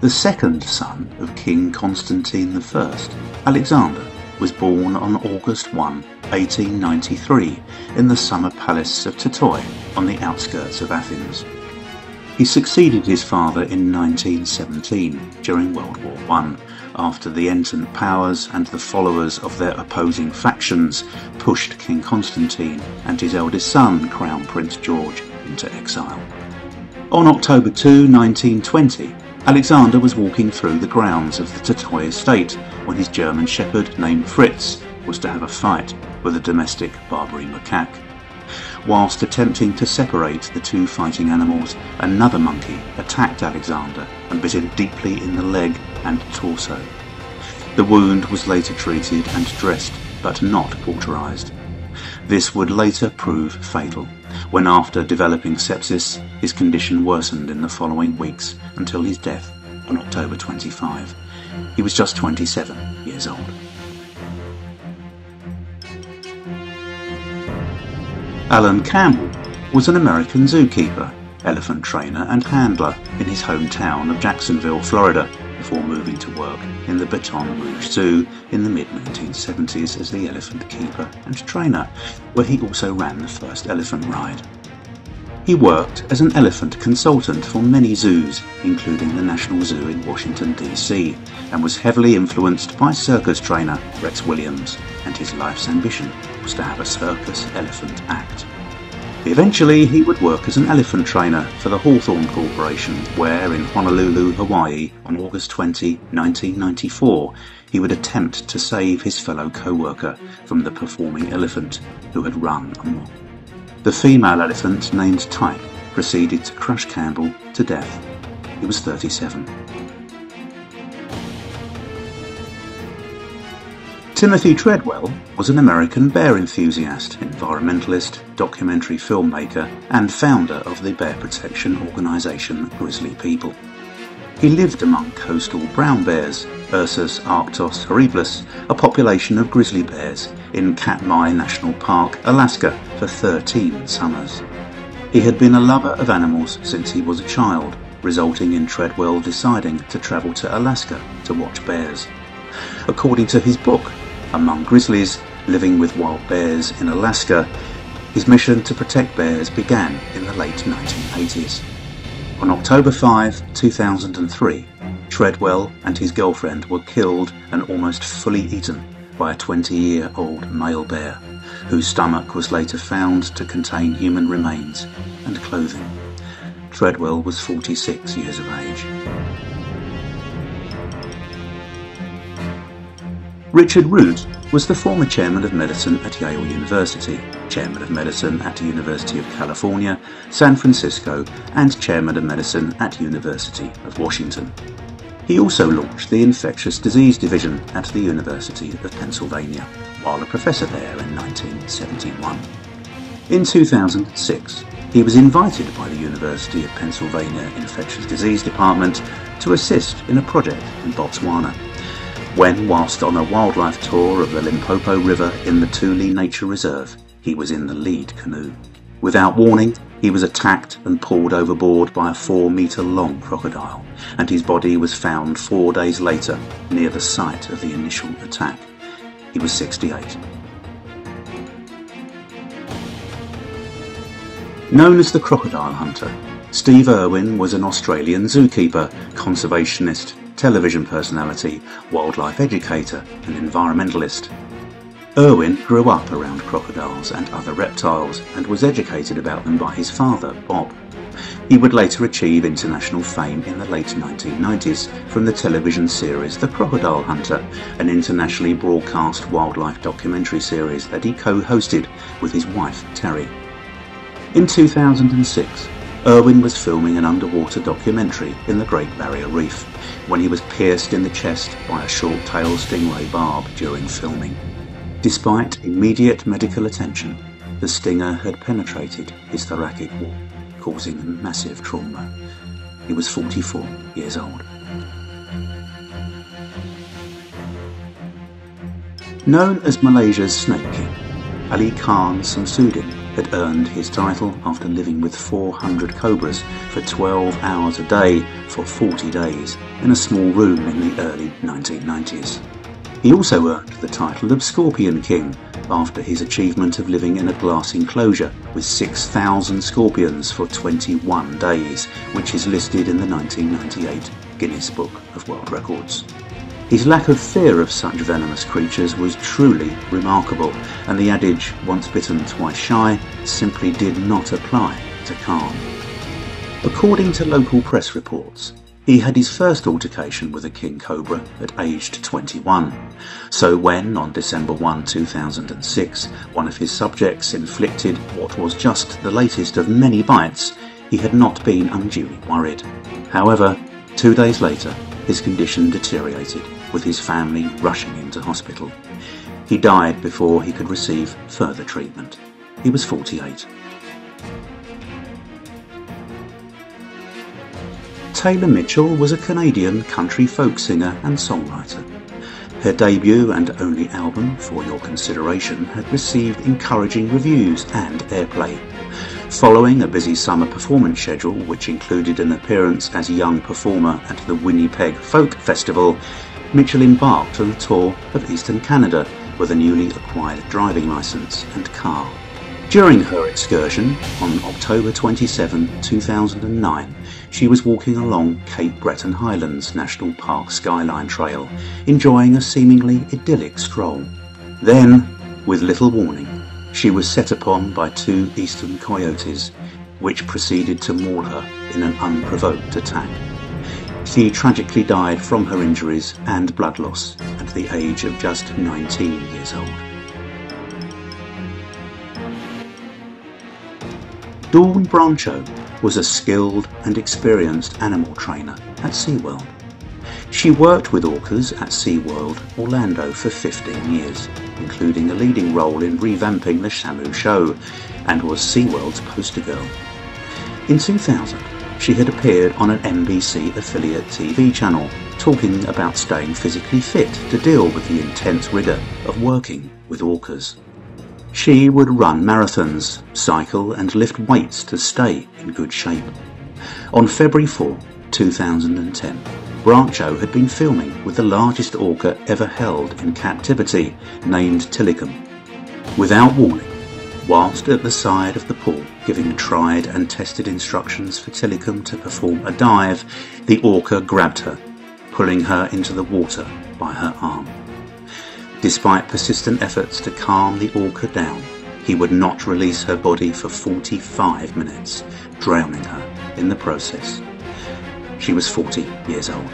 The second son of King Constantine I, Alexander, was born on August 1, 1893 in the summer palace of Totoi on the outskirts of Athens. He succeeded his father in 1917 during World War I, after the Entente powers and the followers of their opposing factions pushed King Constantine and his eldest son, Crown Prince George, into exile. On October 2, 1920, Alexander was walking through the grounds of the Totoi estate when his German shepherd named Fritz was to have a fight with a domestic Barbary macaque. Whilst attempting to separate the two fighting animals, another monkey attacked Alexander and bit him deeply in the leg and torso. The wound was later treated and dressed, but not cauterized. This would later prove fatal, when after developing sepsis, his condition worsened in the following weeks until his death on October 25. He was just 27 years old. Alan Campbell was an American zookeeper, elephant trainer and handler in his hometown of Jacksonville, Florida, before moving to work in the Baton Rouge Zoo in the mid-1970s as the elephant keeper and trainer, where he also ran the first elephant ride. He worked as an elephant consultant for many zoos, including the National Zoo in Washington, D.C., and was heavily influenced by circus trainer Rex Williams, and his life's ambition was to have a circus elephant act. Eventually, he would work as an elephant trainer for the Hawthorne Corporation, where in Honolulu, Hawaii, on August 20, 1994, he would attempt to save his fellow co-worker from the performing elephant who had run amok. The female elephant, named Tyke, proceeded to crush Campbell to death. He was 37. Timothy Treadwell was an American bear enthusiast, environmentalist, documentary filmmaker, and founder of the bear protection organisation Grizzly People. He lived among coastal brown bears, Ursus arctos horribilis, a population of grizzly bears, in Katmai National Park, Alaska, for 13 summers. He had been a lover of animals since he was a child, resulting in Treadwell deciding to travel to Alaska to watch bears. According to his book, Among Grizzlies, Living with Wild Bears in Alaska, his mission to protect bears began in the late 1980s. On October 5, 2003, Treadwell and his girlfriend were killed and almost fully eaten by a 20-year-old male bear, whose stomach was later found to contain human remains and clothing. Treadwell was 46 years of age. Richard Root was the former chairman of medicine at Yale University, chairman of medicine at the University of California, San Francisco, and chairman of medicine at University of Washington. He also launched the infectious disease division at the University of Pennsylvania, while a professor there in 1971. In 2006, he was invited by the University of Pennsylvania Infectious Disease Department to assist in a project in Botswana, when, whilst on a wildlife tour of the Limpopo River in the Tule Nature Reserve, he was in the lead canoe. Without warning, he was attacked and pulled overboard by a 4-metre-long crocodile, and his body was found 4 days later near the site of the initial attack. He was 68. Known as the Crocodile Hunter, Steve Irwin was an Australian zookeeper, conservationist, television personality, wildlife educator and environmentalist. Irwin grew up around crocodiles and other reptiles and was educated about them by his father, Bob. He would later achieve international fame in the late 1990s from the television series The Crocodile Hunter, an internationally broadcast wildlife documentary series that he co-hosted with his wife, Terry. In 2006, Irwin was filming an underwater documentary in the Great Barrier Reef when he was pierced in the chest by a short-tailed stingray barb during filming. Despite immediate medical attention, the stinger had penetrated his thoracic wall, causing massive trauma. He was 44 years old. Known as Malaysia's Snake King, Ali Khan Samsudin had earned his title after living with 400 cobras for 12 hours a day for 40 days in a small room in the early 1990s. He also earned the title of Scorpion King after his achievement of living in a glass enclosure with 6,000 scorpions for 21 days, which is listed in the 1998 Guinness Book of World Records. His lack of fear of such venomous creatures was truly remarkable, and the adage, once bitten, twice shy, simply did not apply to Khan. According to local press reports, he had his first altercation with a king cobra at aged 21. So when, on December 1, 2006, one of his subjects inflicted what was just the latest of many bites, he had not been unduly worried. However, 2 days later, his condition deteriorated, with his family rushing into hospital. He died before he could receive further treatment. He was 48. Taylor Mitchell was a Canadian country folk singer and songwriter. Her debut and only album, For Your Consideration, had received encouraging reviews and airplay. Following a busy summer performance schedule, which included an appearance as a young performer at the Winnipeg Folk Festival, Mitchell embarked on a tour of Eastern Canada with a newly acquired driving licence and car. During her excursion, on October 27, 2009, she was walking along Cape Breton Highlands National Park Skyline Trail, enjoying a seemingly idyllic stroll. Then, with little warning, she was set upon by 2 eastern coyotes, which proceeded to maul her in an unprovoked attack. She tragically died from her injuries and blood loss at the age of just 19 years old. Dawn Brancheau was a skilled and experienced animal trainer at SeaWorld. She worked with orcas at SeaWorld Orlando for 15 years, including a leading role in revamping the Shamu show, and was SeaWorld's poster girl. In 2000, she had appeared on an NBC affiliate TV channel talking about staying physically fit to deal with the intense rigour of working with orcas. She would run marathons, cycle and lift weights to stay in good shape. On February 4, 2010, Brancheau had been filming with the largest orca ever held in captivity, named Tilikum. Without warning, whilst at the side of the pool giving tried and tested instructions for Tilikum to perform a dive, the orca grabbed her, pulling her into the water by her arm. Despite persistent efforts to calm the orca down, he would not release her body for 45 minutes, drowning her in the process. She was 40 years old.